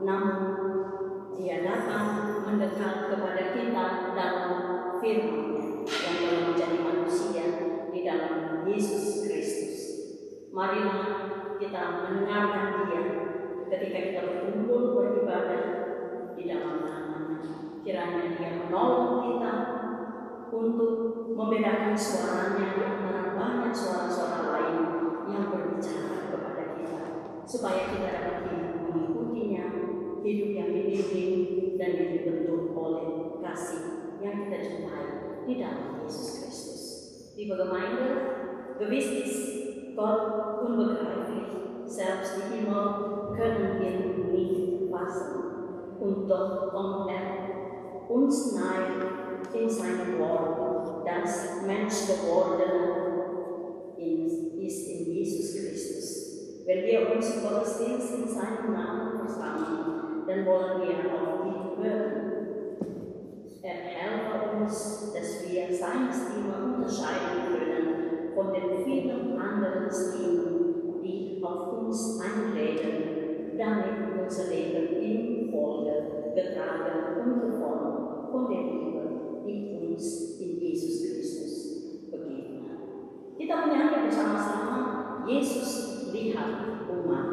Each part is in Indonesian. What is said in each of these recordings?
namun Dia datang mendekat kepada kita dalam firman-Nya yang telah menjadi manusia di dalam Yesus Kristus. Marilah kita mendengarkan Dia ketika kita berkumpul beribadah di dalam nama-Nya. Kiranya Dia menolong kita untuk membedakan suaranya di antara banyak suara-suara lain yang berbicara kepada kita, supaya kita dapat mengikutinya, hidup yang dibimbing dan yang dibentuk oleh kasih yang kita jumpai di dalam Yesus Kristus. Liebe Gemeinde, gewiss ist Gott unbegreiflich, selbst die Himmel können wir nicht fassen, und doch kommt uns nahe in seinem Wort, das Mensch geworden ist in Jesus Christus. Wenn wir uns im Gottesdienst in seinem Namen versammeln, dann wollen wir auf ihn hören. Helfe uns, dass wir seine Stimme unterscheiden können von den vielen anderen Stimmen, die auf uns einreden, damit unser Leben in Folge getragen und geformt von der Liebe, die uns in Jesus Kristus begegnet. Kita menyanyi bersama-sama, Yesus lihat umat.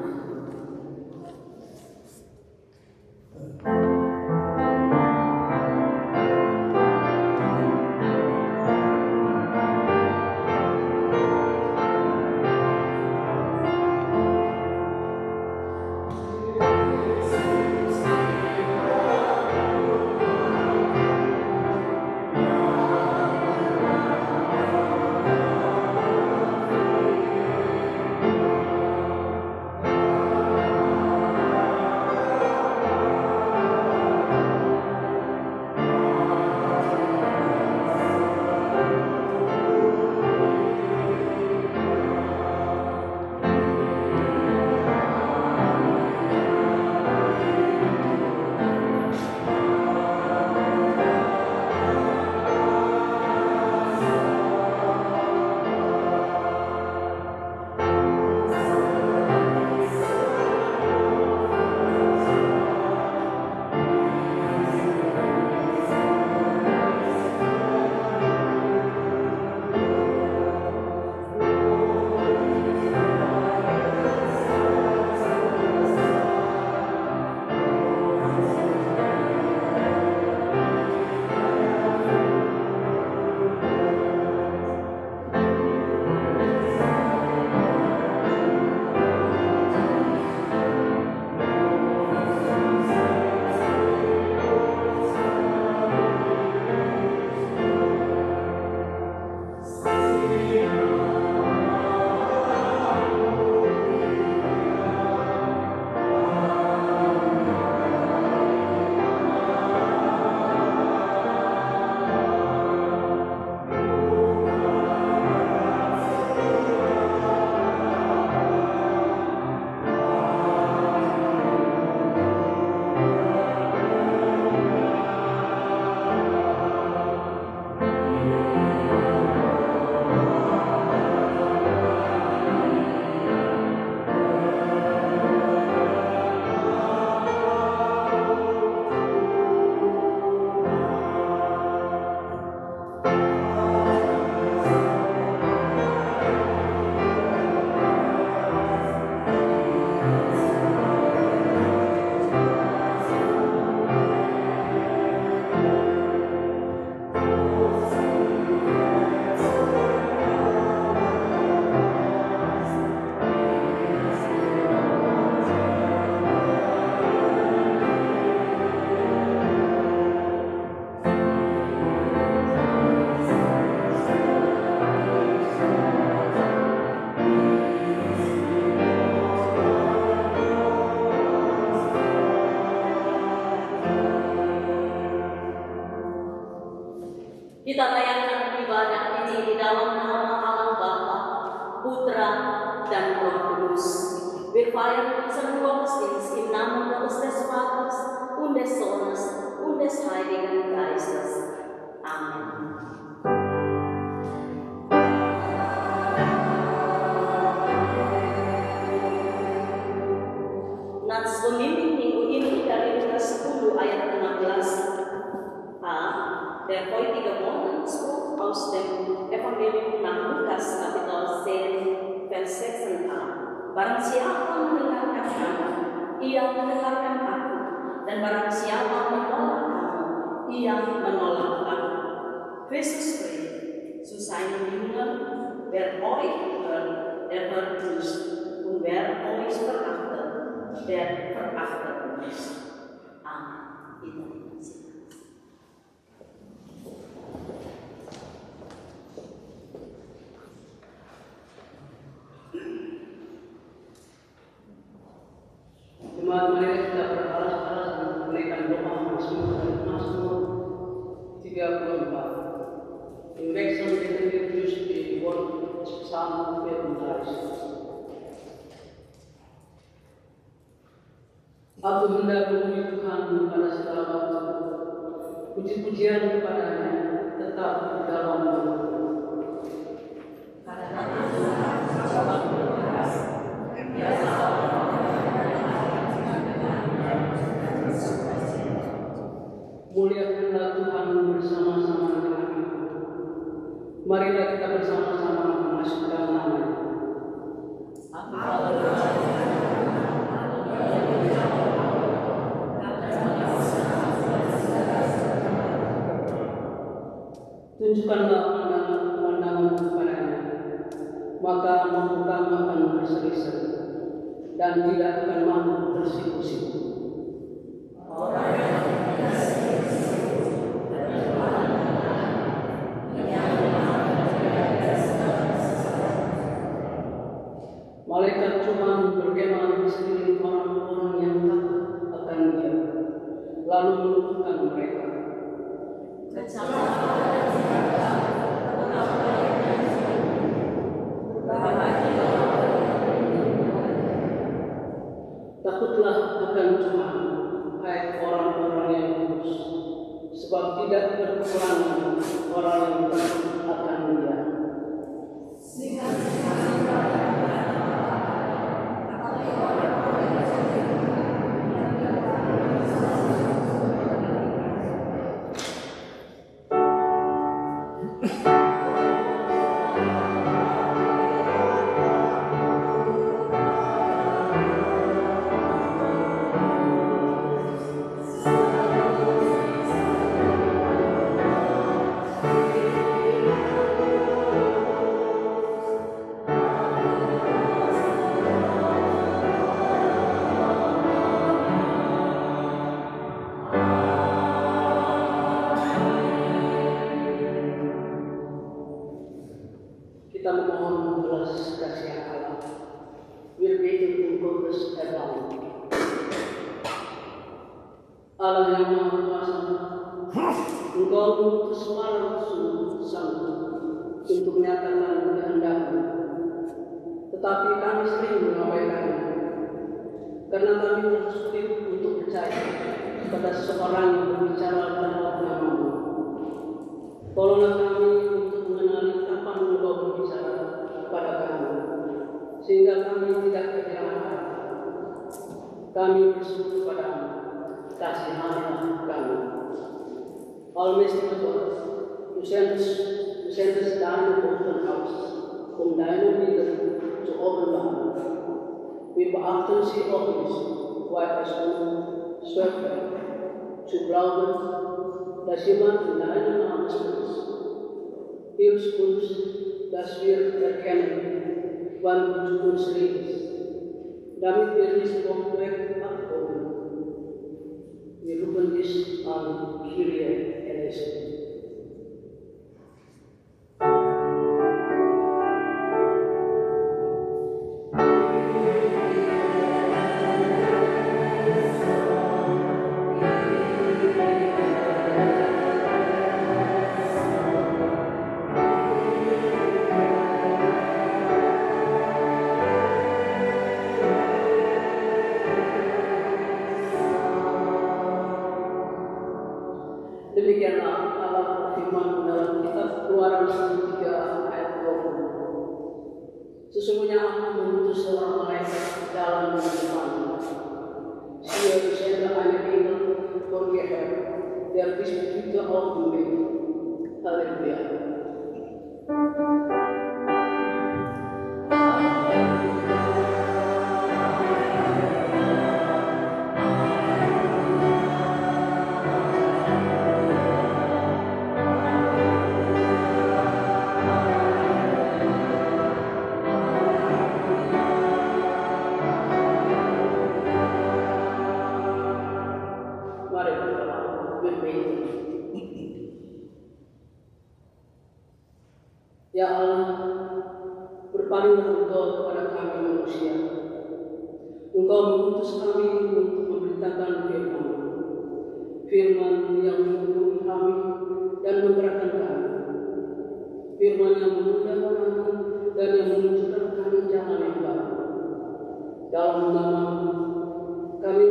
Kita layankan ibadah ini di dalam nama Allah Bapa, Putra, dan Roh Kudus. Wir feiern unseren Gottesdienst im Namen Gottes des Vaters und des Sohnes und des Heiligen Geistes. Amen. Nats pemimpin minggu ini dari Lukas 10 ayat 16a. Der heutige Morgen sprach aus dem Evangelium nach Lukas Kapitel 10 Vers 6a. Barang siapa mendengarkan kamu, ia mendengarkan aku, dan barang siapa menolak kamu, ia menolak aku. Kristus spricht zu seinen Jüngern, wer euch hört, der hört mich, und wer euch verachtet, der verachtet mich. Amen. Jemaat, mari kita beralas-alas dan menaikkan doa Mazmur 34. Im Wechsel beten wir durch die Wort Psalm 34. Aku hendak memuji Tuhan pada segala waktu. Puji-pujian kepada-Nya tetap di dalam mulutku. Muliakanlah Tuhan bersama-sama dengan aku. Marilah kita bersama-sama memasukkan nama-Nya. Tunjukkanlah pandangan kepada-Nya, maka muka kamu akan berseri-seri dan tidak akan mampu bersiku-siku. Malaikat Tuhan berkemah di sekeliling orang-orang yang takut akan Dia, lalu meluluhkan mereka. Takutlah akan Tuhan, hai orang-orang yang kudus, sebab tidak berkurang orang yang takut akan Dia. Kita memohon belas kasihan Allah. Wir beten um Gottes Erbarmen. Allah yang Maha Kuasa, Engkau mengutus para rasul sanggup untuk menyatakan kehendak-Mu, tetapi kami sering mengabaikannya, karena kami sulit untuk percaya kepada seseorang yang berbicara dalam nama-Mu. Tolonglah kami untuk mengenali kapan Engkau berbicara kepada kami, sehingga kami tidak kehilangan. Kami bersyukur kepada-Mu, kasihanilah kami. Allmächtiger Gott, du sendest deinen Boten aus, deine Liebe zu offenbaren. Wir beachten sie auch nicht, weil es uns schwerfällt, zu glauben, dass jemand in deinem Namen spricht. Hilf uns, dass wir erkennen, wann du zu uns redest, damit wir nicht vom Weg abkommen. Wir rufen dich an, Kyrie eleison. Demikianlah Allah berfirman dalam kitab Keluaran 3 ayat 20. Sesungguhnya aku mengutus seorang malaikat dalam nama Tuhan. Dia bersenda deine Engel vor dir her, der dich mit Güte aufbewegt. Halleluja. Mari kita berbeda. Ya Allah, berpalinglah Engkau kepada kami manusia. Engkau mengutus kami untuk memberitakan firman yang menghubungi kami dan menggerakkan kami, firman yang memudahkan kami dan yang menunjukkan kami jalan yang baru. Dalam nama kami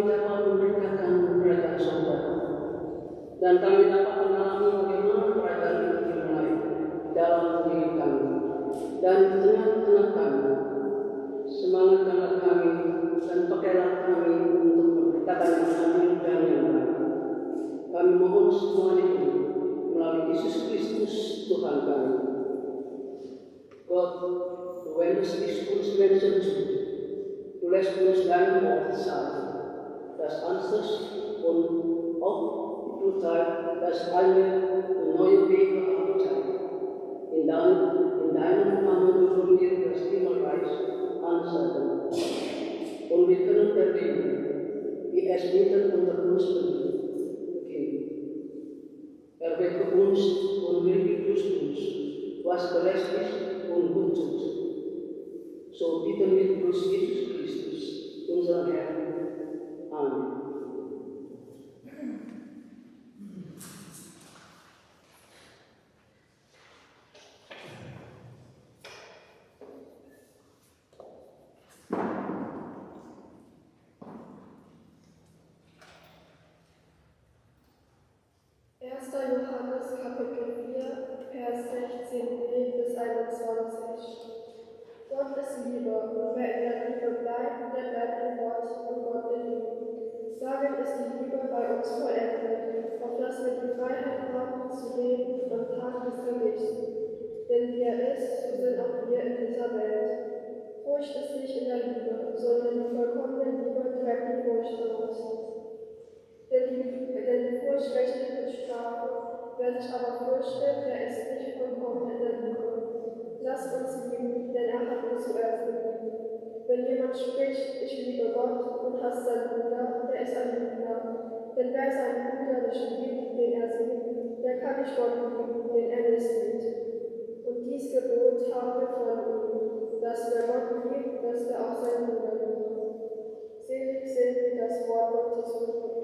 dapat memberitakan kerajaan surga, dan kami dapat mengalami bagaimana kerajaan itu dimulai dalam diri kami dan di tengah-tengah kami. Semangatkanlah kami dan pakailah kami untuk memberitakan yang adil dan yang baik. Kami mohon semuanya ini melalui Yesus Kristus Tuhan kami. God, when the discourse mentioned to let's use thine of side, das answers on of to time, das eine neue Wege aufzeigen. In deinem Namen dürfen wir das Himmelreich ansagen. Und wir können erleben, wie es mitten unter uns beginnt. Wecke uns und wirke durch uns, was gerecht ist und gut tut. So bitten wir durch Jesus Christus, unseren Herrn. Amen. Johannes Kapitel 4, Vers 16b bis 21. Gott ist Liebe, und wer in der Liebe bleibt, der bleibt in Gott und Gott in ihm. Darin ist die Liebe bei uns vollendet, auf dass wir die Freiheit haben zu leben am Tag des Gerichts. Denn wie er ist, so sind auch wir in dieser Welt. Furcht ist nicht in der Liebe, sondern die vollkommene Liebe treibt die Furcht aus. Denn die Furcht rechnet mit Strafe. Wer sich aber fürchtet, der ist nicht vollkommen in der Liebe. Lasst uns lieben, denn er hat uns zuerst geliebt. Wenn jemand spricht, ich liebe Gott und hasst seinen Bruder, der ist ein Lügner. Denn wer seinen Bruder nicht liebt, den er sieht, der kann nicht Gott lieben, den er nicht sieht. Und dies Gebot haben wir von ihm, dass wer Gott liebt, dass er auch seinen Bruder liebt. Selig sind, die das Wort Gottes hören.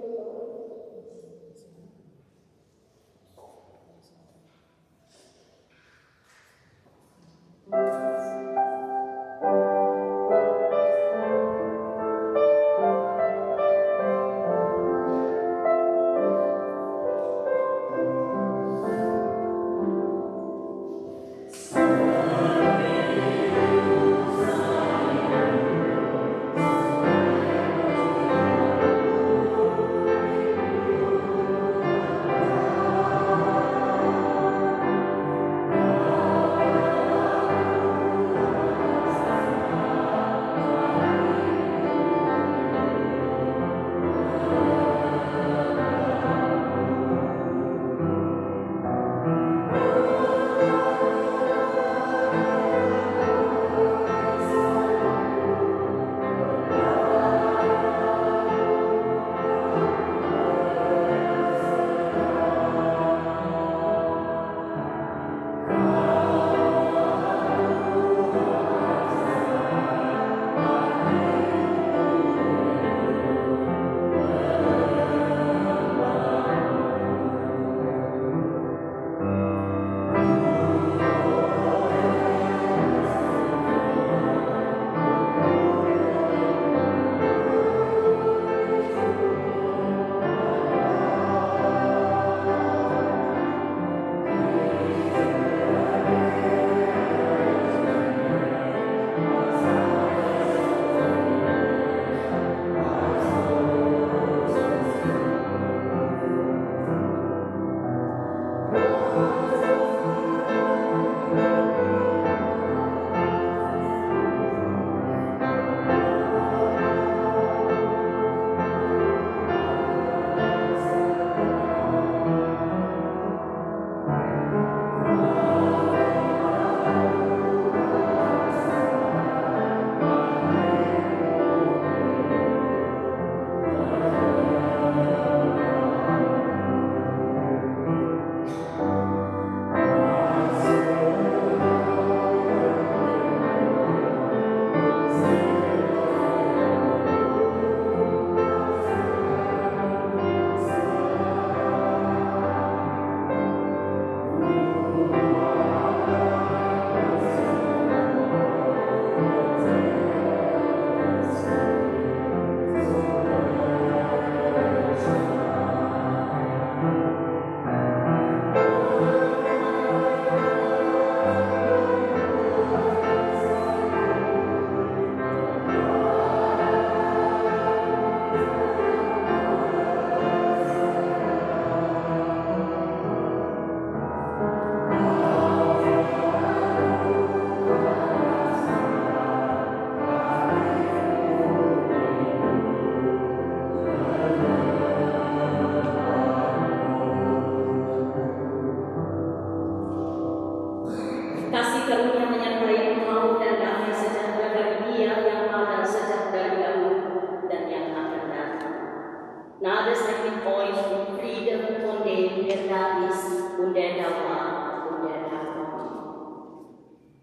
alles ein mit euch in Frieden von dem, der da ist und der da war und der da kommt.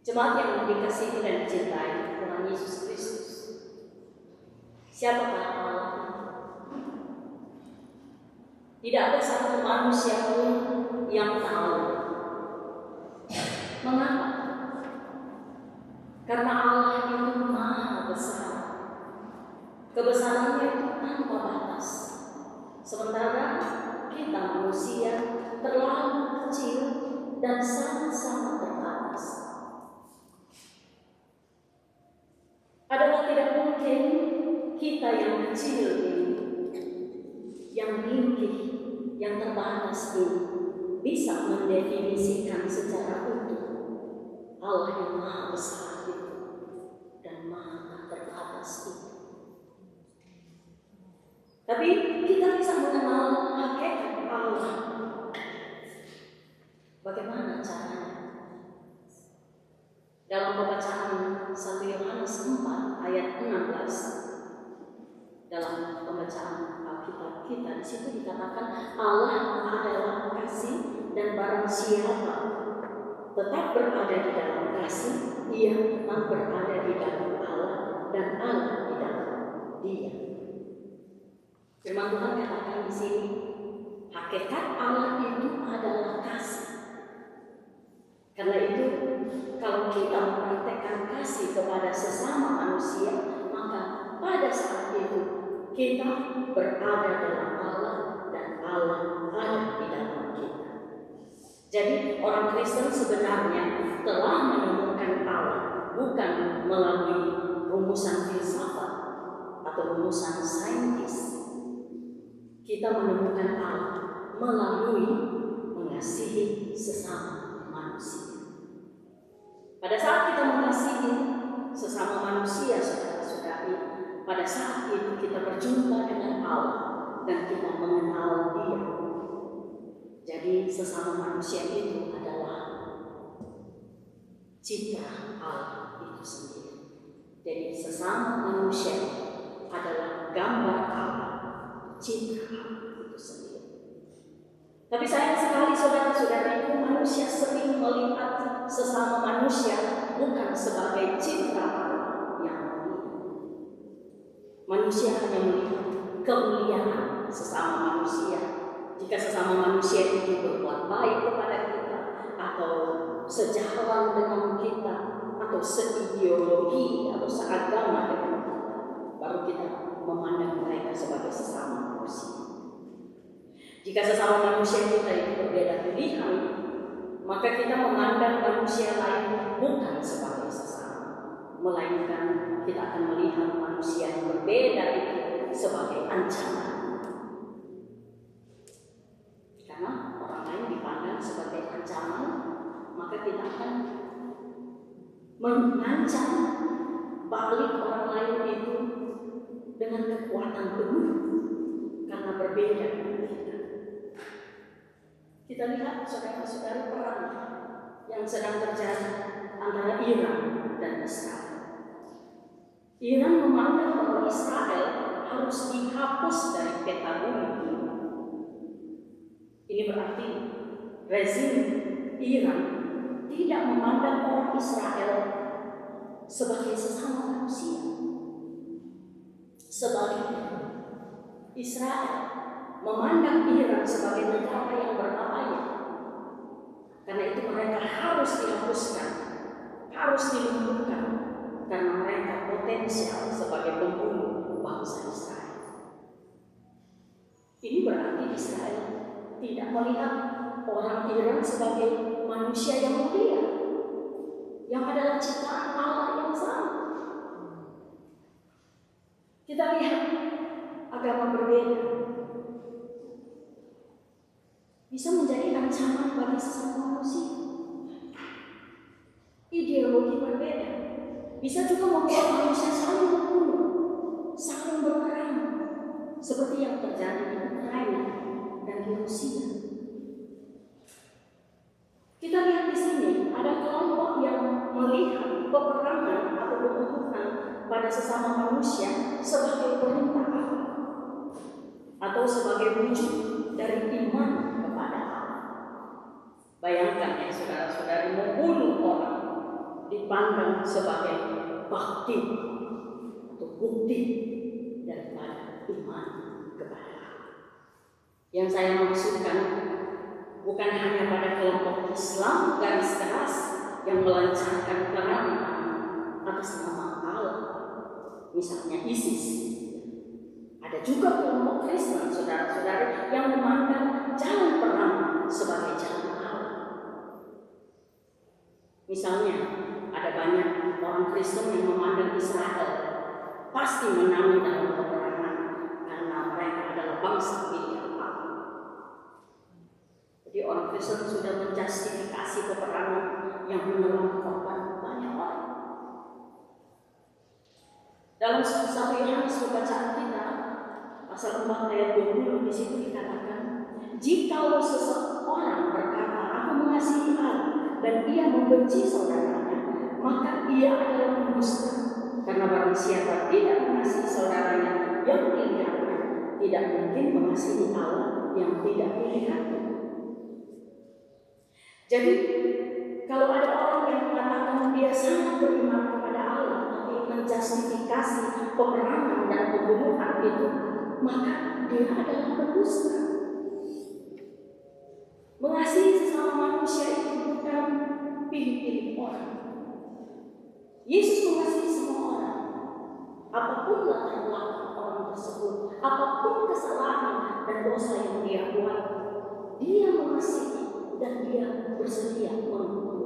Jemaat yang dikasihi dan dicintai Tuhan Yesus Kristus, siapakah Allah? Tidak ada satu manusia pun yang tahu. Mengapa? Karena Allah itu maha besar. Kebesarannya itu tanpa batas. Sementara kita manusia terlalu kecil dan sangat-sangat terbatas. Adalah tidak mungkin kita yang kecil ini, yang ringkih, yang terbatas ini bisa mendefinisikan secara utuh Allah yang maha besar itu dan maha terbatas itu. Tapi kita bisa mengenal hakikat Allah. Bagaimana caranya? Dalam pembacaan 1 Yohanes 4 ayat 16, dalam pembacaan Alkitab kita, di situ dikatakan Allah adalah kasih dan barang siapa tetap berada di dalam kasih, ia tetap berada di dalam Allah dan Allah di dalam dia. Firman Tuhan katakan di sini, hakikat Allah itu adalah kasih. Karena itu, kalau kita mempraktekkan kasih kepada sesama manusia, maka pada saat itu kita berada dalam Allah dan Allah ada di dalam kita. Jadi orang Kristen sebenarnya telah menemukan Allah bukan melalui rumusan filsafat atau rumusan saintis. Kita menemukan Allah melalui mengasihi sesama manusia. Pada saat kita mengasihi sesama manusia, saudara-saudari, pada saat itu kita berjumpa dengan Allah dan kita mengenal Dia. Jadi sesama manusia itu adalah citra Allah itu sendiri. Jadi sesama manusia adalah gambar Allah, citra Allah itu sendiri. Tapi sayang sekali saudara-saudariku, manusia sering melihat sesama manusia bukan sebagai citra Allah yang mulia. Manusia hanya melihat kemuliaan sesama manusia. Jika sesama manusia itu berbuat baik kepada kita, atau sejalan dengan kita, atau seideologi atau seagama dengan kita, baru kita memandang mereka sebagai sesama manusia. Jika sesama manusia kita itu berbeda pilihan, maka kita memandang manusia lain bukan sebagai sesama, melainkan kita akan melihat manusia yang berbeda itu sebagai ancaman. Karena orang lain dipandang sebagai ancaman, maka kita akan mengancam balik orang lain itu dengan kekuatan penuh karena berbeda dengan kita. Kita lihat saudara-saudari perang yang sedang terjadi antara Iran dan Israel. Iran memandang bahwa Israel harus dihapus dari peta bumi. Ini berarti rezim Iran tidak memandang orang Israel sebagai sesama manusia. Sebaliknya, Israel memandang Iran sebagai negara yang berbahaya. Karena itu mereka harus dihapuskan, harus dilumpuhkan, karena mereka potensial sebagai pembunuh bangsa Israel. Ini berarti Israel tidak melihat orang Iran sebagai manusia yang mulia, yang adalah ciptaan Allah yang sama. Kita lihat agama berbeda bisa menjadi ancaman bagi sesama manusia. Ideologi berbeda bisa juga membuat manusia saling membunuh, saling berperang, seperti yang terjadi di Ukraina dan di Rusia. Kita lihat di sini ada kelompok yang melihat peperangan atau pembunuhan pada sesama manusia sebagai perintah Allah, atau atau sebagai wujud dari iman kepada Allah. Bayangkan ya saudara-saudari, membunuh orang dipandang sebagai bakti atau bukti daripada iman kepada Allah. Yang saya maksudkan bukan hanya pada kelompok Islam garis keras yang melancarkan perang atas nama Allah, misalnya ISIS. Ada juga kelompok Kristen, saudara-saudari, yang memandang jalan perang sebagai jalan Allah. Misalnya, ada banyak orang Kristen yang memandang Israel pasti menang dalam peperangan karena mereka adalah bangsa pilihan Allah. Jadi orang Kristen sudah menjustifikasi peperangan yang menelan korban banyak orang. Dalam 1 Yohanes bacaan kita pasal 4 ayat 20 di situ dikatakan, jikalau seseorang berkata aku mengasihi Allah dan ia membenci saudaranya, maka ia adalah pendusta. Karena barang siapa tidak mengasihi saudaranya yang dilihatnya, tidak mungkin mengasihi Allah yang tidak dilihatnya. Jadi kalau ada orang yang mengatakan dia sangat beriman kepada Allah, tapi menjustifikasi peperangan dan pembunuhan itu, maka dia adalah pendusta. Mengasihi sesama manusia itu bukan pilih-pilih orang. Yesus mengasihi semua orang, apapun latar belakang orang tersebut, apapun kesalahan dan dosa yang dia buat, dia mengasihi dan dia bersedia membunuh.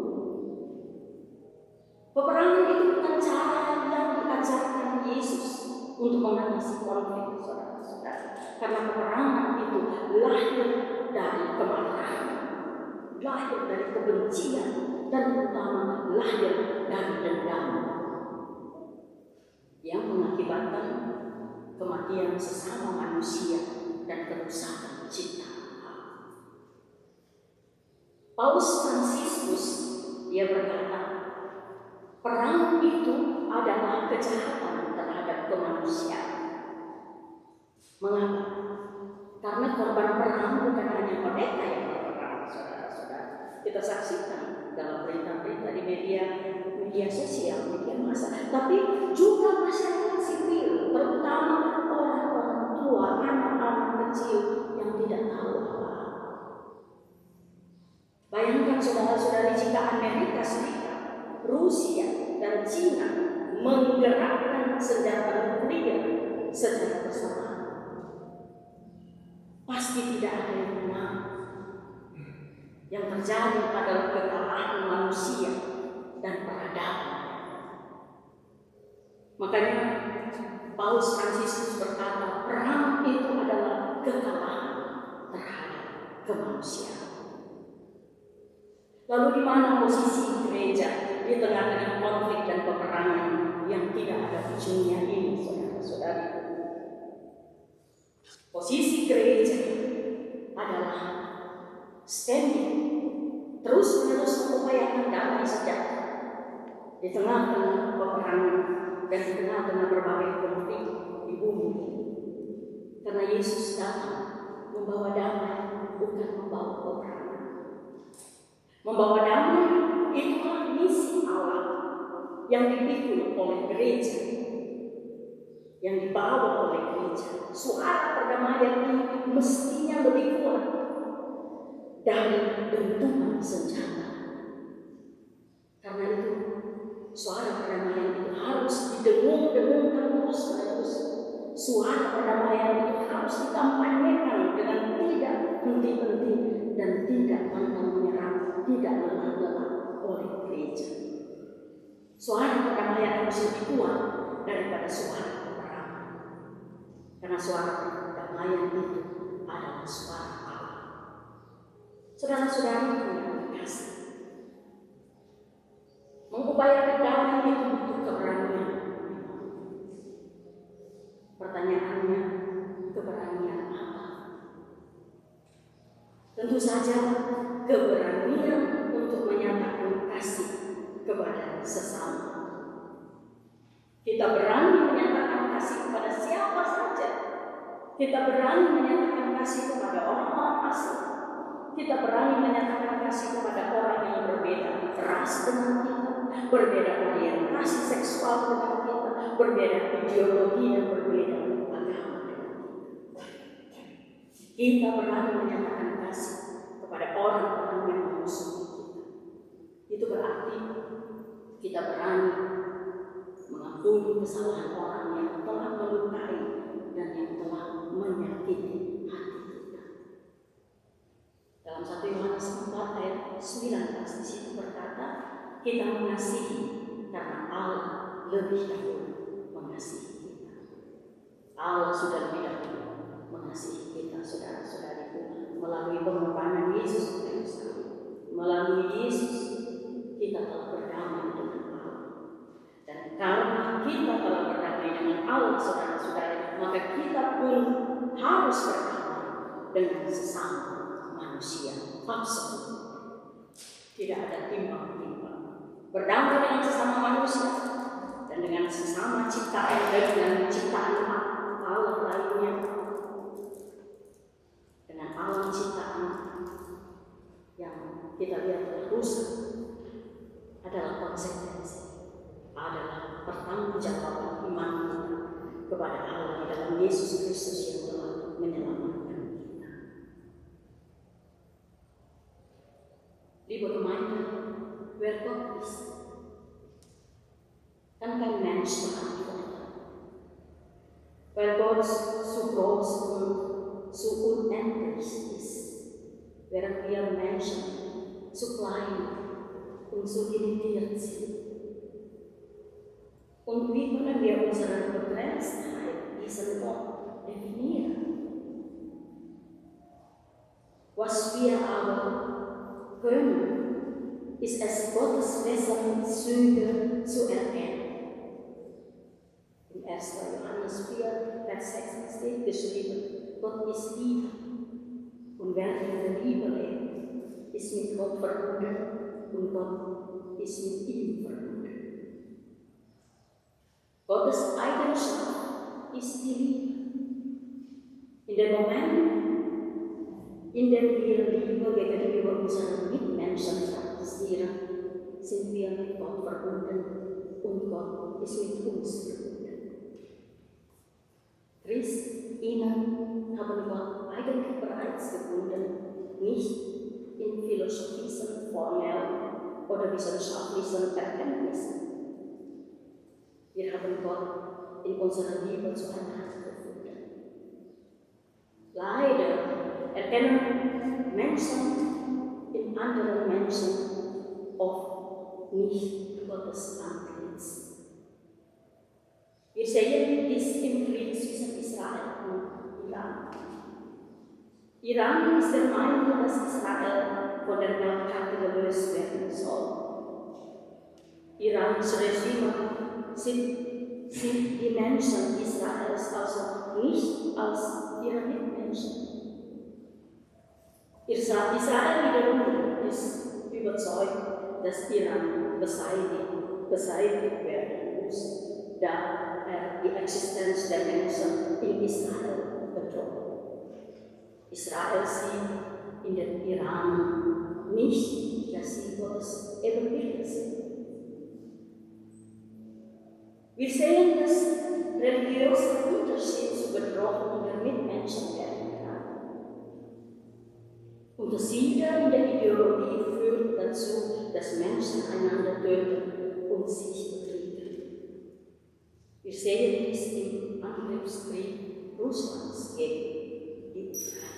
Peperangan itu bukan cara yang diajarkan Yesus untuk mengatasi konflik, saudara-saudara. Karena peperangan itu lahir dari kemarahan, lahir dari kebencian, dan terutama lahir dari dendam yang mengakibatkan kematian sesama manusia dan kerusakan ciptaan. Paus Fransiskus dia berkata, perang itu adalah kejahatan terhadap kemanusiaan. Mengapa? Karena korban perang bukan hanya mereka yang berperang, saudara-saudara. Kita saksikan dalam berita-berita di media sosial, media massa, tapi juga masyarakat sipil, terutama orang-orang tua, anak-anak kecil yang tidak tahu apa. Bayangkan saudara-saudari, jika Amerika Serikat, Rusia, dan Cina menggerakkan senjata nuklir secara bersamaan, pasti tidak ada yang menang. Yang terjadi adalah kekalahan manusia dan peradaban. Makanya Paus Fransiskus berkata, perang itu adalah kekalahan terhadap kemanusiaan. Lalu di mana posisi gereja di tengah-tengah konflik dan peperangan yang tidak ada ujungnya ini, saudara-saudari? Posisi gereja adalah standing, terus-menerus mengupayakan damai sejahtera di tengah-tengah peperangan dan di tengah-tengah berbagai konflik di bumi. Karena Yesus datang membawa damai, bukan membawa peperangan. Membawa damai itulah misi Allah yang dipikul oleh gereja, yang dibawa oleh gereja. Suara perdamaian ini mestinya lebih kuat dari dentuman senjata. Karena itu suara perdamaian itu harus didengung-dengungkan terus-menerus. Suara perdamaian itu harus dikampanyekan dengan tidak henti-henti dan tidak pantang menyerah, tidak lelah-lelah oleh gereja. Suara perdamaian harus lebih kuat daripada suara peperangan. Karena suara perdamaian itu adalah suara Allah. Saudara-saudari yang terkasih, mengupayakan damai itu butuh keberanian. Pertanyaannya, keberanian apa? Tentu saja keberanian untuk menyatakan kasih kepada sesama. Kita berani menyatakan kasih kepada siapa saja. Kita berani menyatakan kasih kepada orang-orang asing. Kita berani menyatakan kasih kepada orang yang berbeda ras dengan kita, berbeda orientasi seksual dengan kita, berbeda ideologi dan berbeda agama dengan kita. Kita berani menyatakan kasih kepada orang-orang yang memusuhi kita. Itu berarti kita berani mengampuni kesalahan orang yang telah melukai dan yang telah menyakiti hati kita. Dalam 1 Yohanes 4 ayat 19 di situ berkata, kita mengasihi karena Allah lebih dahulu mengasihi kita. Allah sudah lebih dahulu mengasihi kita, saudara-saudariku, melalui pengorbanan Yesus Kristus. Melalui Yesus kita telah berdamai dengan Allah. Dan karena kita telah berdamai dengan Allah, saudara-saudara, maka kita pun harus berdamai dengan sesama manusia. Absolut. Tidak ada timbang-timbang. Berdamai dengan sesama manusia dan dengan sesama ciptaan dan dengan ciptaan Allah lainnya, dengan alam ciptaan yang kita lihat telah rusak, adalah konsekuensi, adalah pertanggungjawaban iman kita kepada Allah di dalam Yesus Kristus yang telah menyelamatkan kita. Liebe Gemeinde, wer Gott ist, kann kein Mensch beantworten, weil Gott so groß und so unendlich ist, während wir Menschen so klein und so limitiert sind. Und wie können wir unsere Begrenztheit diesen Gott definieren? Was wir aber können, ist es, Gottes Wesenszüge zu erkennen. In 1. Johannes 4, Vers 6 steht geschrieben, Gott ist Liebe. Und wer in der Liebe lebt, ist mit Gott verbunden und Gott ist mit ihm verbunden. Gottes Eigenschaft ist die Liebe. In dem Moment, in dem wir Liebe gegenüber unseren Mitmenschen praktizieren, sind wir mit Gott verbunden und Gott ist mit uns verbunden. Christinnen haben Gott eigentlich bereits gefunden, nicht in philosophischen, formellen oder wissenschaftlichen Erkenntnissen. Wir haben Gott in unserer Liebe zueinander gefunden. Leider erkennen Menschen in anderen Menschen oft nicht Gottes Antlitz. Wir sehen dies im Krieg zwischen Israel und Iran. Iran ist der Meinung, dass Israel von der Weltkarte gelöst werden soll. Irans Regime sind die Menschen Israels also nicht als ihre Mitmenschen. Israel wiederum ist überzeugt, dass Iran beseitigt werden muss, da er die Existenz der Menschen in Israel bedroht. Israel sieht in den Iran nicht, dass sie Gottes Ebenbilder sind. Wir sehen, dass religiöser Unterschied zu Bedrohung der Mitmenschen werden kann. Unterschiede in der Ideologie führen dazu, dass Menschen einander töten und sich bekriegen. Wir sehen dies im Angriffskrieg Russlands gegen die Ukraine.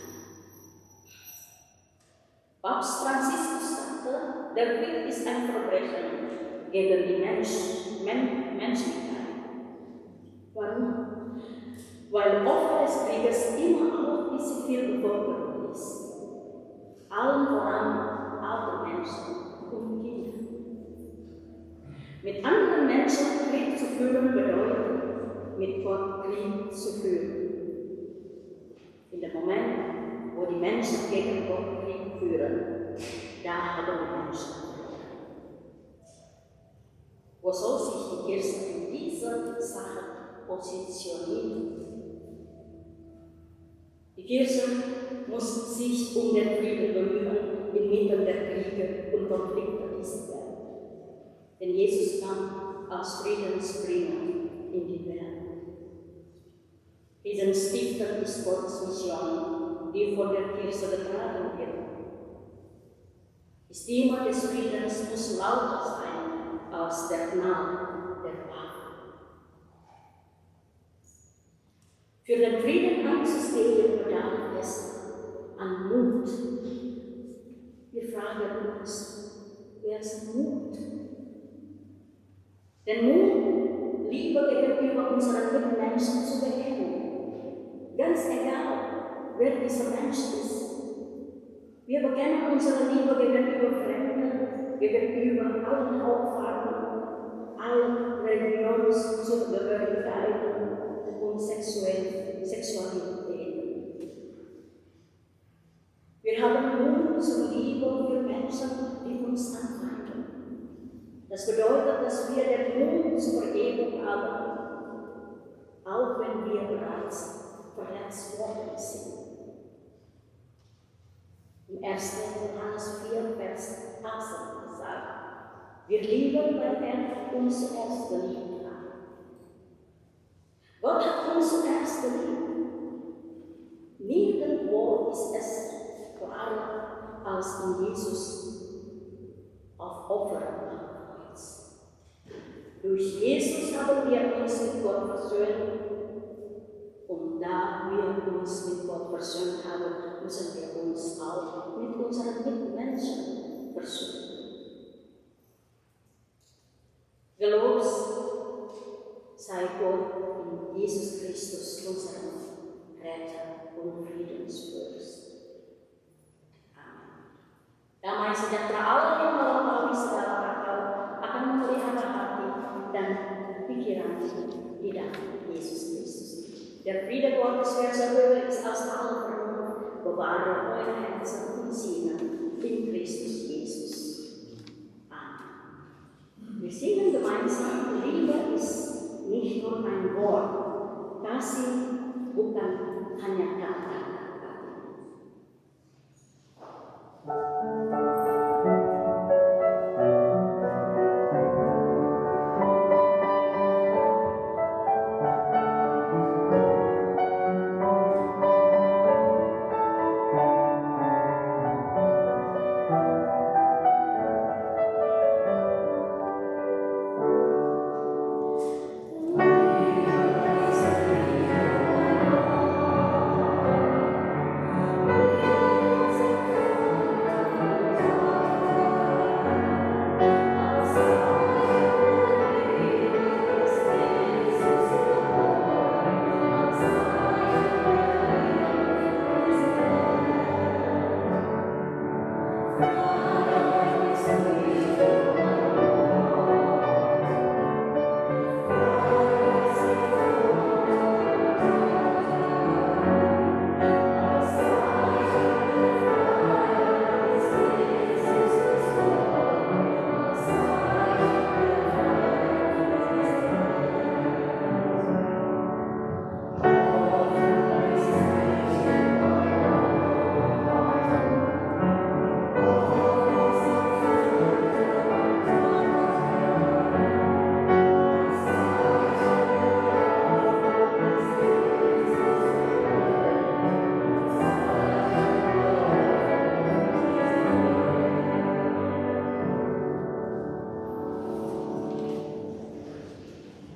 Papst Franziskus sagte, der Krieg ist ein Verbrechen gegen die Menschlichkeit. Warum? Weil Opfer des Krieges immer auch die Zivilbevölkerung ist. Allen voran alte Menschen und Kinder. Mit anderen Menschen Krieg zu führen bedeutet, mit Gott Krieg zu führen. In dem Moment, wo die Menschen gegen Gott Krieg führen, da haben die Menschen verloren. Wo soll sich die Kirche in dieser Sache positionieren? Die Kirche muss sich um den Frieden bemühen inmitten der Kriege und Konflikte dieser Welt. Denn Jesus kam als Friedensbringer in die Welt. Diesen Stifter ist Gottes Mission, die von der Kirche getragen wird. Die Stimme des Friedens muss lauter sein als der Knall der Waffen. Für den Frieden einzustehen bedarf es an Mut. Wir fragen uns, wer ist Mut? Den Mut, Liebe gegenüber unseren Mitmenschen zu bekennen. Ganz egal, wer dieser Mensch ist. Wir bekennen unsere Liebe gegenüber Fremden, gegenüber allen Hautfarben, allen Religionszugehörigkeiten und Sexualitäten. Wir haben Mut zur Liebe für Menschen, die uns anfeinden. Das bedeutet, dass wir den Mut zur Vergebung haben, auch wenn wir bereits verletzt worden sind. Im 1. Johannes 4, Vers 18 gesagt, wir lieben, weil er uns zuerst geliebt hat. Gott hat uns zuerst geliebt. Nirgendwo ist es klarer als in Jesus auf Opfer am Kreuz. Durch Jesus haben wir uns mit Gott versöhnt. Und da wir uns mit Gott versöhnt haben, müssen wir uns auch mit unseren Mitmenschen versöhnen. Gelobt sei Gott in Jesus Christus, unserem Retter und Friedensfürst. Amen. Damai sejahtera Allah yang melampaui segala akal akan memelihara hati dan pikiran di dalam Yesus Kristus. Der Friede Gottes, welcher höher ist als alle Vernunft, bewahre eure Herzen und Sinne in Christus Jesus. Amen. Wir singen gemeinsam, Liebe ist nicht nur ein Wort, Kasih bukan hanya kata.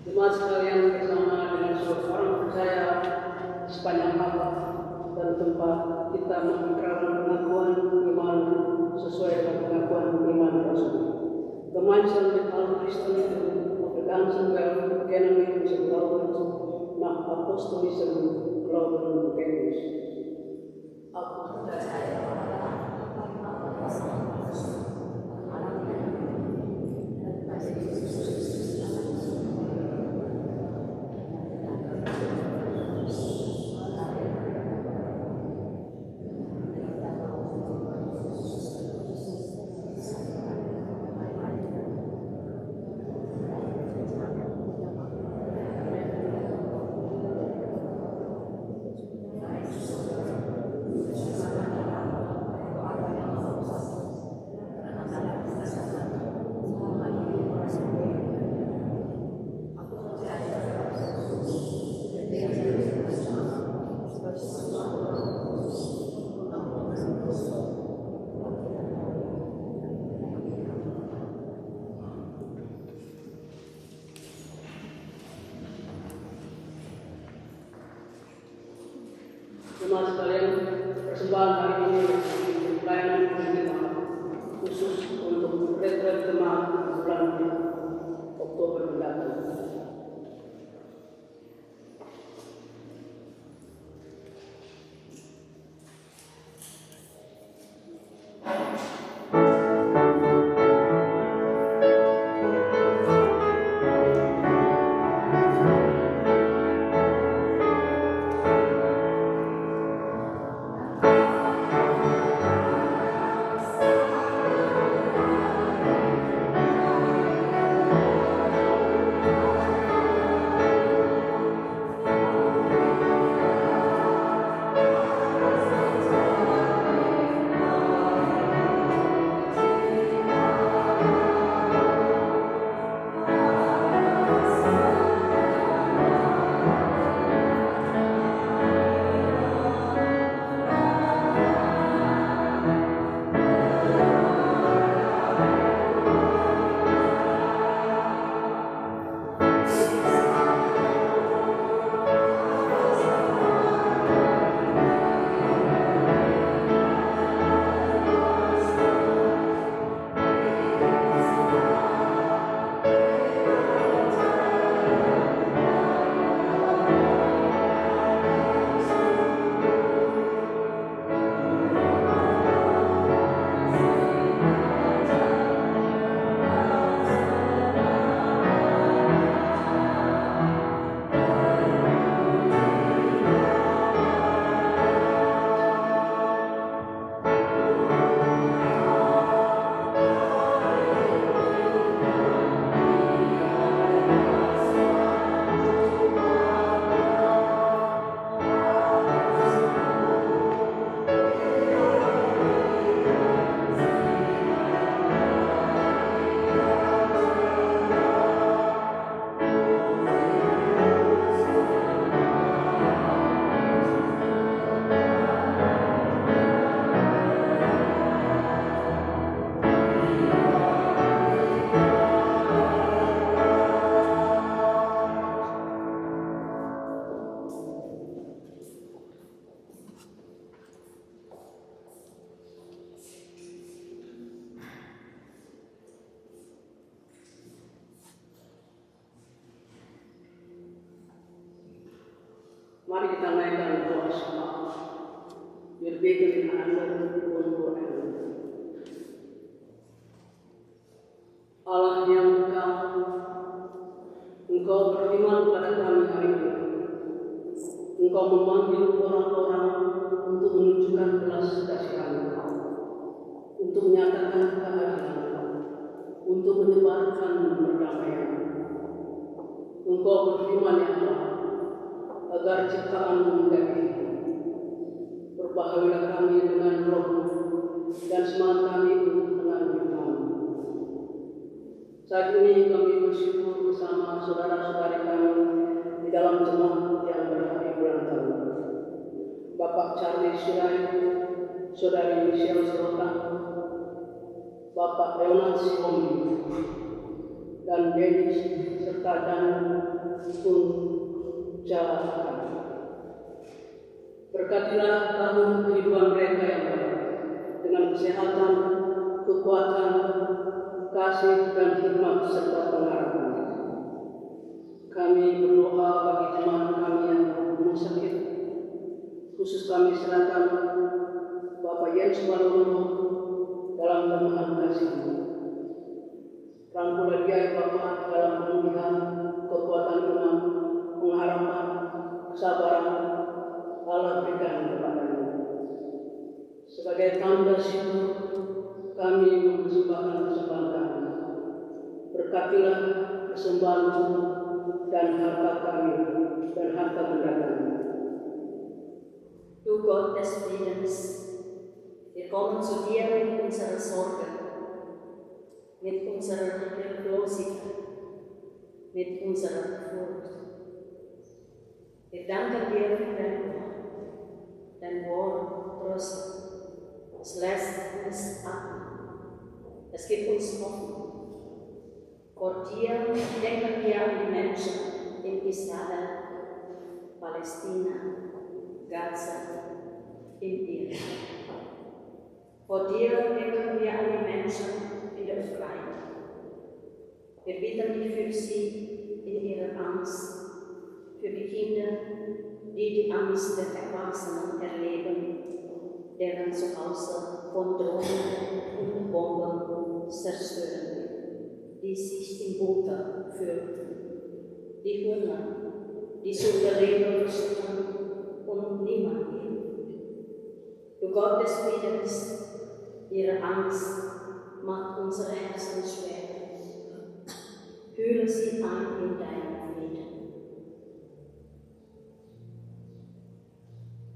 Jemaat sekalian bersama dengan seluruh orang percaya sepanjang abad dan tempat kita mengikrarkan pengakuan iman sesuai dengan pengakuan iman Rasul. Gemeinsam mit allen Christen auf der ganzen Welt bekennen wir unseren Glauben nach apostolischem Glauben und Bekenntnis. Aku percaya Jemaat sekalian, persembahan hari ini pelayanan kita khusus untuk retret jemaat bulan Oktober mendatang. Mari kita naikkan doa semalam. Berbikin Anda untuk Allah yang Engkau beriman pada kami hari ini. Engkau memanggil orang-orang untuk menunjukkan belas kasihan, untuk menyatakan keadilan, untuk menyebarkan perdamaian. Engkau berfirman ya Allah, agar ciptaanmu menjadi hidup. Perbahagialah kami dengan roh-Mu dan semangat kami untuk menanggung firman-Mu. Saat ini kami bersyukur bersama saudara-saudari kami di dalam jemaat yang berhari ulang tahun. Bapak Charlie Sirai, Saudari Michelle Serotan, Bapak Leonard Sihomi, dan Dennis serta Dan pun jalan. Berkatilah tahun kehidupan mereka yang baik dengan kesehatan, kekuatan, kasih dan hikmat serta pengharapan. Kami berdoa bagi jemaat kami yang rumah sakit, khusus kami serahkan Bapak Jens Walono dalam limpahan kasih-Mu. Rangkulah dia Bapak dalam pemulihan, kekuatan iman, pengharapan, kesabaran Allah berikan kepadanya. Sebagai tanda syukur kami mempersembahkan persembahan kami. Berkatilah persembahan-Mu dan harta kami dan harta benda kami. Du Gott des Friedens, wir kommen zu dir mit unserer Sorge, mit unserer Hilflosigkeit, mit unserer Furcht. Wir danken dir für dein Wort tröstet. Es lässt uns atmen. Es gibt uns Hoffnung. Vor dir denken wir an die Menschen in Israel, Palästina, Gaza, For dir denken wir an die Menschen in der Ukraine. Wir bitten dich für sie in ihrer Angst, für die Kinder, die die Angst der Erwachsenen erleben, deren Zuhause von Drohnen und Bomben zerstören wird, die sich im Bunker fürchten, die hungern, die zu überleben versuchen und niemand hilft. Du Gott des Friedens, ihre Angst macht unsere Herzen schwer. Hülle sie ein in deinen Frieden.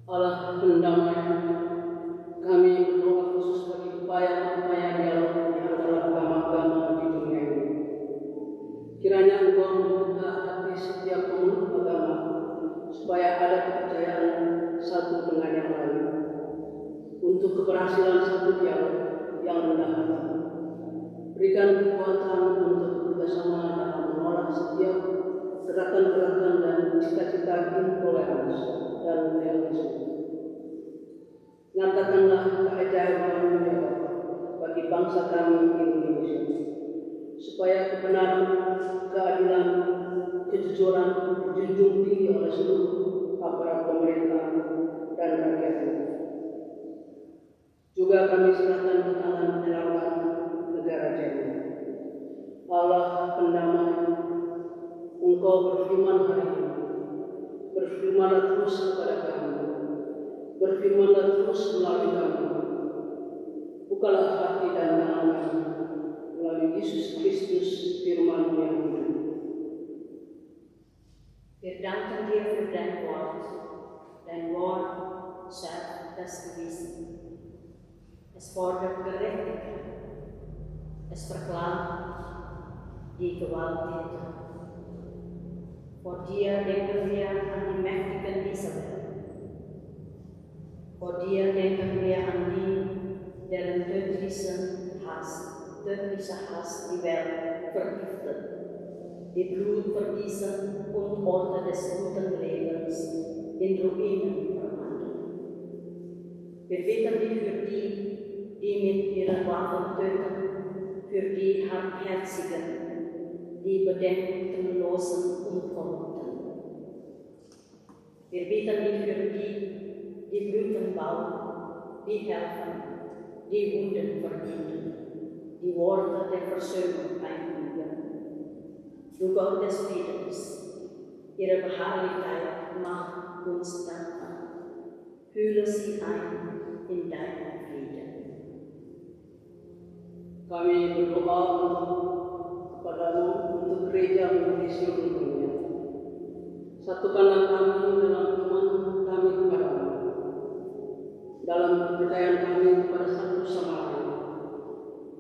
Allah pendamai, kami berdoa khusus bagi upaya-upaya dialog di antara agama-agama di dunia ini. Kiranya Engkau membuka hati setiap pemeluk agama supaya ada kepercayaan satu dengan yang lain untuk keberhasilan satu dialog yang rendah hati. Berikan kekuatan untuk bekerjasama dalam menolak setiap gerakan-gerakan dan cita-cita intoleransi dan terorisme. Nyatakanlah keajaiban ya Allah bagi bangsa kami Indonesia, supaya kebenaran, keadilan, kejujuran dijunjung tinggi oleh seluruh aparat pemerintah dan rakyatnya. Juga kami serahkan ke tangan penyelamat negara China. Allah pendamai, Engkau berfirman hari ini, berfirmanlah terus kepada kami, berfirmanlah terus melalui kami. Bukalah hati dan tangan kami melalui Yesus Kristus firman yang hidup. Wir danken dir für dein Wort. Dein Wort schärft das Gewissen. Es fordert Gerechtigkeit. Es verklagt die Gewalttäter. Vor dir denken wir an die Mächtigen dieser Welt. Vor dir denken wir an die, deren tödlicher Hass die Welt vergiftet, die Blut vergießen und Orte des guten Lebens in Ruinen verwandeln. Wir bitten dich für die mit ihren Waffen töten, für die Hartherzigen, die Bedenkenlosen und Korrupten. Wir bitten dich für die Brücken bauen, die helfen, die Wunden verbinden, die Worte der Versöhnung einüben. Du Gott des Friedens, ihre Beharrlichkeit macht uns dankbar. Hülle sie ein in deinen Frieden. Kami berdoa kepadamu untuk gereja di seluruh dunia. Satukanlah kami dalam iman kami kepadamu, dalam kepercayaan kami kepada satu sama lain,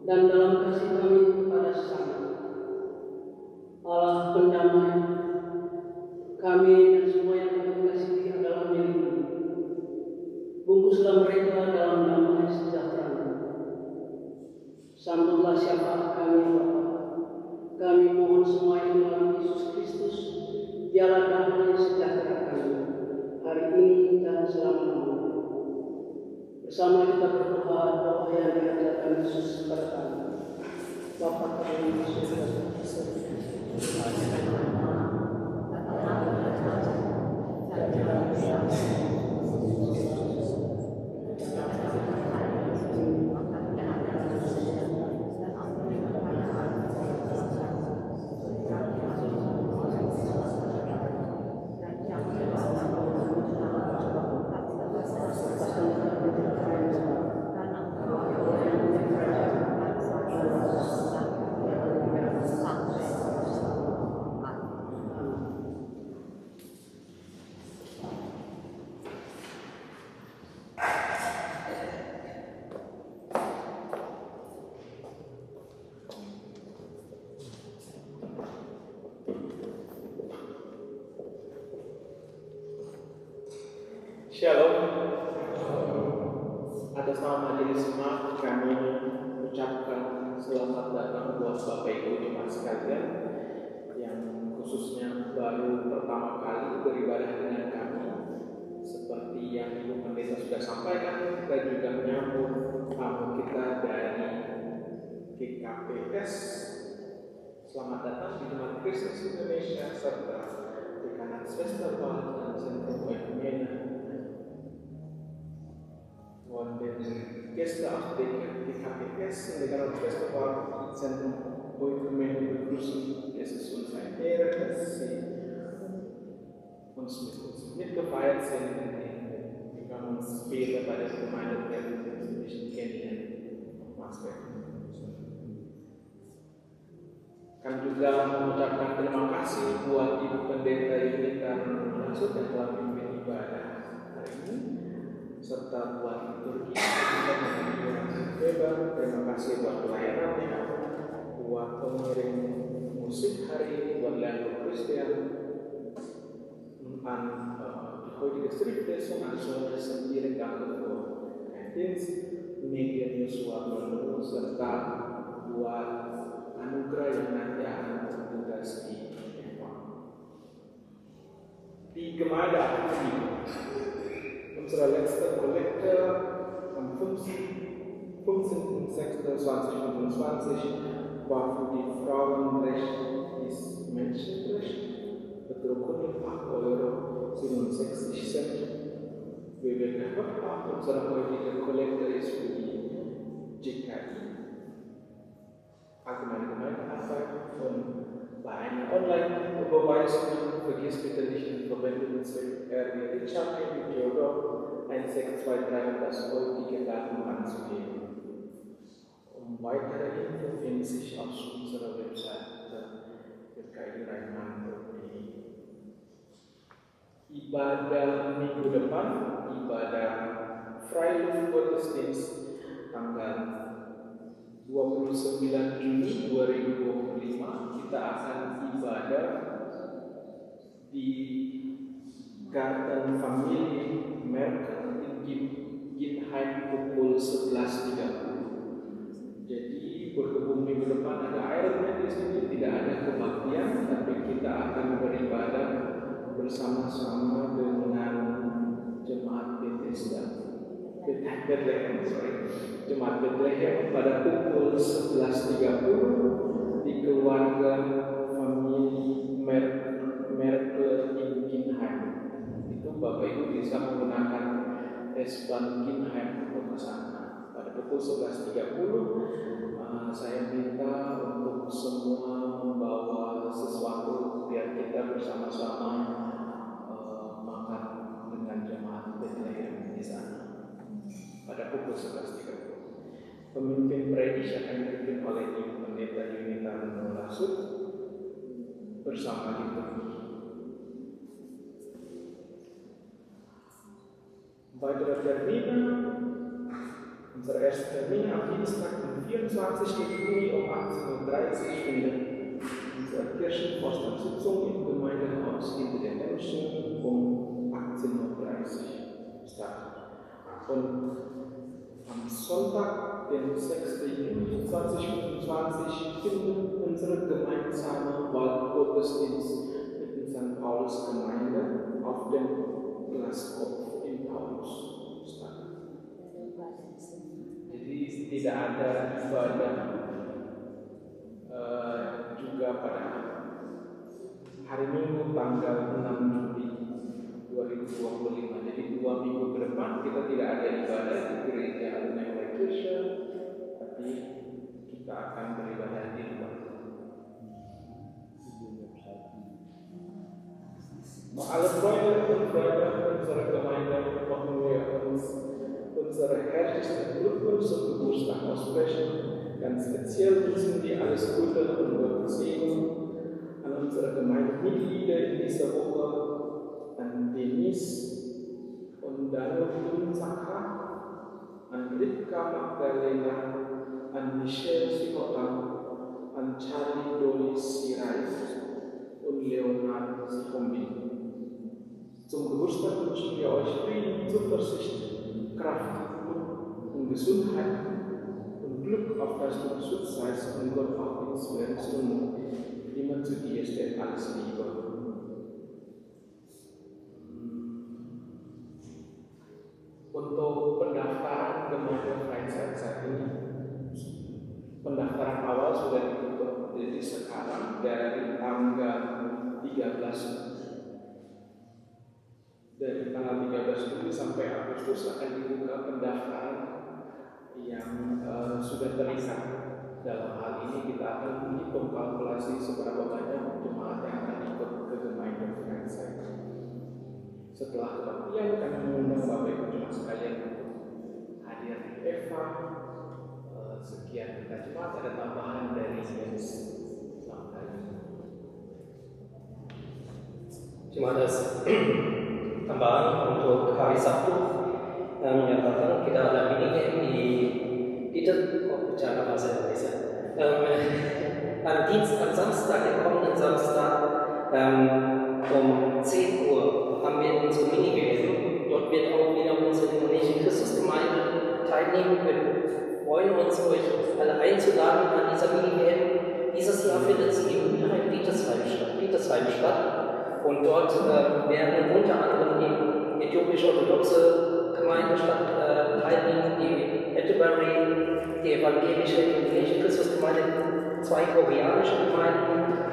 dan dalam kasih kami kepada sesama. Allah pendamai, kami dan semua yang kami kasihi adalah milik-Mu. Bungkuslah mereka dalam damai sejahtera. Sambutlah syafaat kami Bapa. Kami mohon semua yang melalui Yesus Kristus, Dialah damai sejahtera kami hari ini dan selama-lamanya. Bersama kita berdoa doa yang diajarkan Yesus kepada kami. Bapa kami di surga. Shalom. Atas nama Majelis Jemaat kami ucapkan selamat datang buat Bapak Ibu Jemaat sekalian yang khususnya baru pertama kali beribadah dengan kami. Seperti seperti yang Ibu Pendeta sudah sampaikan, kita juga menyambut tamu kita dari GKPS. Selamat datang di Jemaat Kristus Indonesia serta Dekanat Westerwald dan Zentrum Ekumene. Und den Gäste aus der GKPS und Dekanat Westerwald Zentrum Ekumene begrüßen. Es ist uns eine Ehre, dass Sie uns mitgefeiert sind. Wir können uns später bei der Gemeinde treffen, dass wir dich kennenlernen und Maßwerk. Kami juga mengucapkan terima kasih buat Ibu Pendeta Yunita Langsung yang telah memimpin ibadah hari ini, serta buat liturgi kita Weber. Terima kasih buat pelayanannya, buat pengiring musik hari ini, buat Leandro Christian, an die heutige Schriftlesung, also sendiri Dank für den Dienst, Medien Yosua Manu, serta buat anugerah yang nanti akan bertugas di Evan. Die Gemeinde aktiv. Unsere letzte Kollekte am 15.06.2025 war für die Frauenrechte des Menschenrechts bedruckt 8,67 €. Wie wir gehört haben, unsere heutige Kollekte ist für die GKI. Allgemeine Gemeindearbeit und bei einer Online-Überweisung vergiss bitte nicht den verwendeten Zweck RW Richard Theodor 1623 und das heutige Datum anzugeben. Weitere Info finden sich auf unserer Website gki.de. Ibadah minggu depan, ibadah Freiluftgottesdienst tanggal 29 Juni 2025 kita akan ibadah di Garten Familie Merkel di Ginheim pukul 11.30. Jadi berhubung minggu depan ada airnya di sini, tidak ada kebaktian, tapi kita akan beribadah bersama-sama dengan jemaat Bethesda. Jemaat Bethlehem pada pukul 11.30 di keluarga famili Merkel in Ginheim. Itu Bapak Ibu bisa menggunakan S-Bahn Ginheim untuk ke sana. Pada pukul 11.30 saya minta untuk semua membawa sesuatu biar kita bersama-sama makan dengan jemaat Bethlehem di sana. Pada pukul 11.30. Pemimpin predis akan dipimpin oleh Ibu Pendeta Yunita Langsung bersama liturgi. Weitere Termine. Unser erster Termin am Dienstag, den 24. Juni um 18.30 Uhr findet unsere Kirchenvorstandssitzung im Gemeindehaus hinter den Menschen um 18.30 Uhr statt. Und am Sonntag, den 6. Juni 2025, findet unsere gemeinsame Waldgottesdienst mit der St. Paulus Gemeinde auf dem Glaskopf in Paulus statt. Jadi tidak ada ibadah juga pada hari Minggu tanggal 6 Juli 2025. Jadi 2 minggu ke depan kita tidak ada ibadah di gereja Neue Kirche, tapi kita akan beribadah di luar. Alle Freunde und Freunde unserer Gemeinde möchten wir uns unsere herzlichsten Glückwünsche zum Geburtstag aussprechen. Ganz speziell wünschen wir alles Gute und Gottes Segen an unsere Gemeindemitglieder in dieser Woche, an Denise und Daniel Zaka, an Ripka Magdalena, an Michelle Sikotang, an Charlie Dolis Sirai und Leonard Sikombi. Zum Geburtstag wünschen wir euch Frieden, Zuversicht, Kraft und Gesundheit und Glück, auf das du geschützt seist und Gott auch in schweren Stunden immer zu dir steht alles Liebe. Untuk pendaftaran Gemeinde Freizeit saat ini, pendaftaran awal sudah ditutup, jadi sekarang dari tanggal 13 Juli sampai Agustus akan dibuka pendaftaran yang sudah terikat. Dalam hal ini kita akan menghitung kalkulasi seberapa banyak jemaat yang akan ikut ke Gemeinde Freizeit. Setelah kebaktian kami mengundang Bapak Ibu jemaat sekalian untuk hadir di Eva. Sekian kita jemaat, ada tambahan dari Jens. Selamat hari. Terima kasih. Tambahan untuk hari Sabtu menyatakan kita ada mini bicara bahasa Indonesia. Am Samstag, den kommenden Samstag um 10 Uhr haben wir unsere Mini-WM. Dort wird auch wieder unsere indonesische Christusgemeinde teilnehmen. Wir freuen uns, euch alle einzuladen an dieser Mini-WM. Dieses Jahr findet sie in Bietersheim statt. Und dort werden unter anderem die äthiopisch-orthodoxe Gemeinde teilnehmen, die Atterbury, die evangelische indonesische Christusgemeinde, 2 koreanische Gemeinden,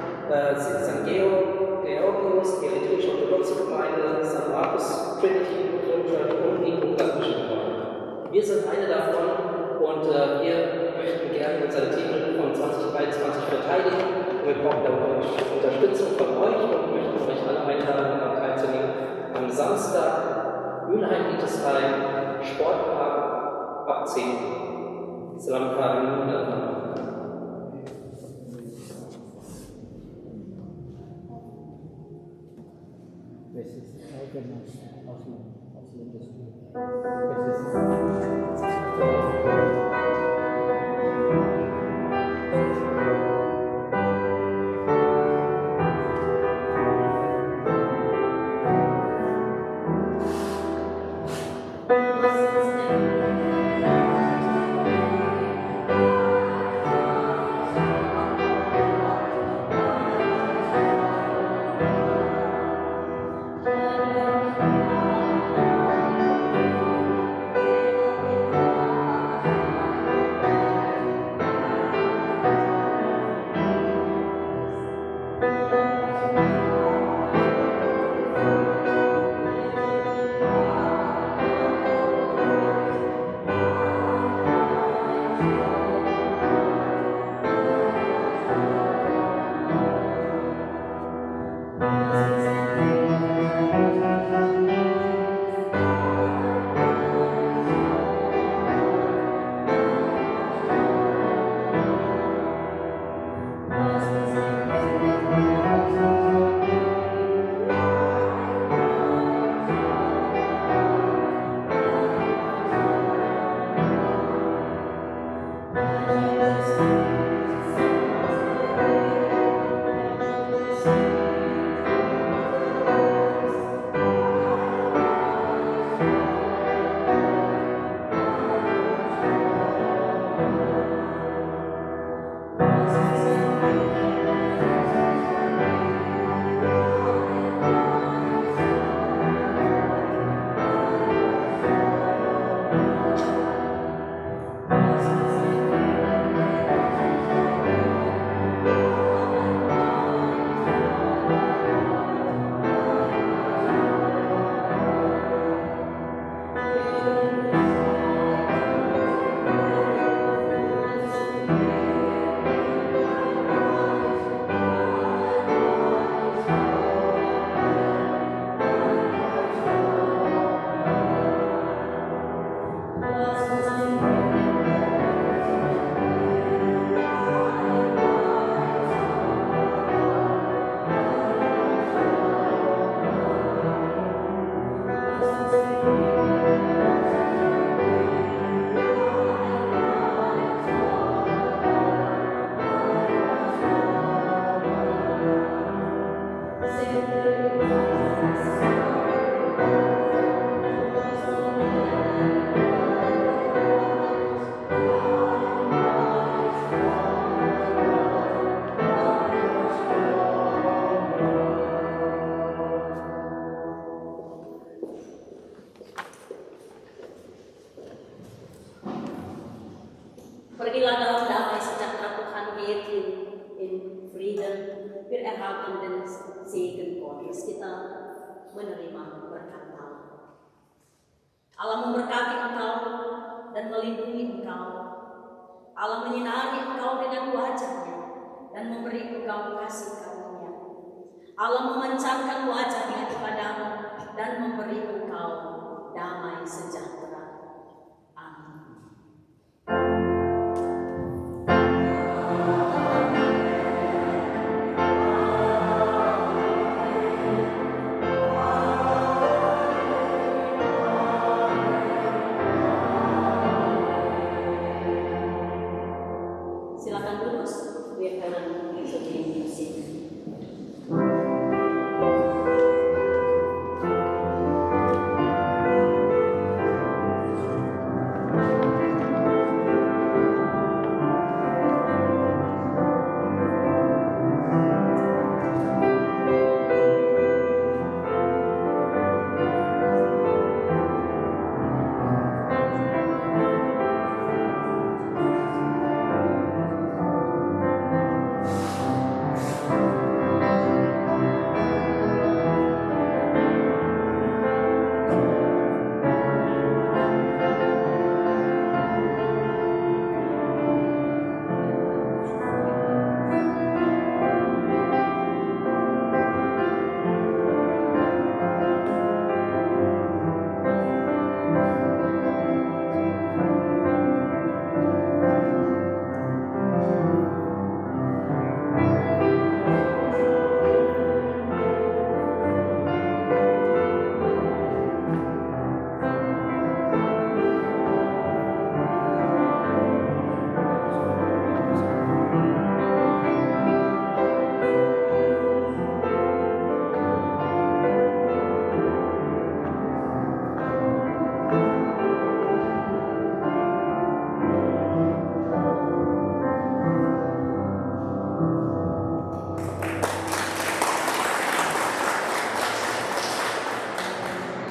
St. Georgius, die eritreisch-orthodoxe Gemeinde, St. Markus Trinity Church und die ungarische Gemeinde. Wir sind eine davon und wir möchten gerne unseren Titel von 2023 verteidigen. Wir brauchen da Unterstützung von euch und möchten euch alle einladen, daran teilzunehmen. Am Samstag, Mülheim-Bietersheim, Sportpark ab 10 Uhr. Selamat hari Minggu. Pergilah dalam damai sejahtera Tuhan, geht in Frieden. Wir erhalten den Segen Gottes. Kita menerima berkat Allah. Allah memberkati engkau dan melindungi engkau. Allah menyinari engkau dengan wajah-Nya dan memberi engkau kasih karunia. Allah memancarkan wajah-Nya kepadamu dan memberi engkau damai sejahtera. Amin. Silakan duduk, wir hören die Musik.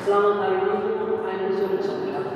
Selamat hari Minggu, einen schönen Sonntag.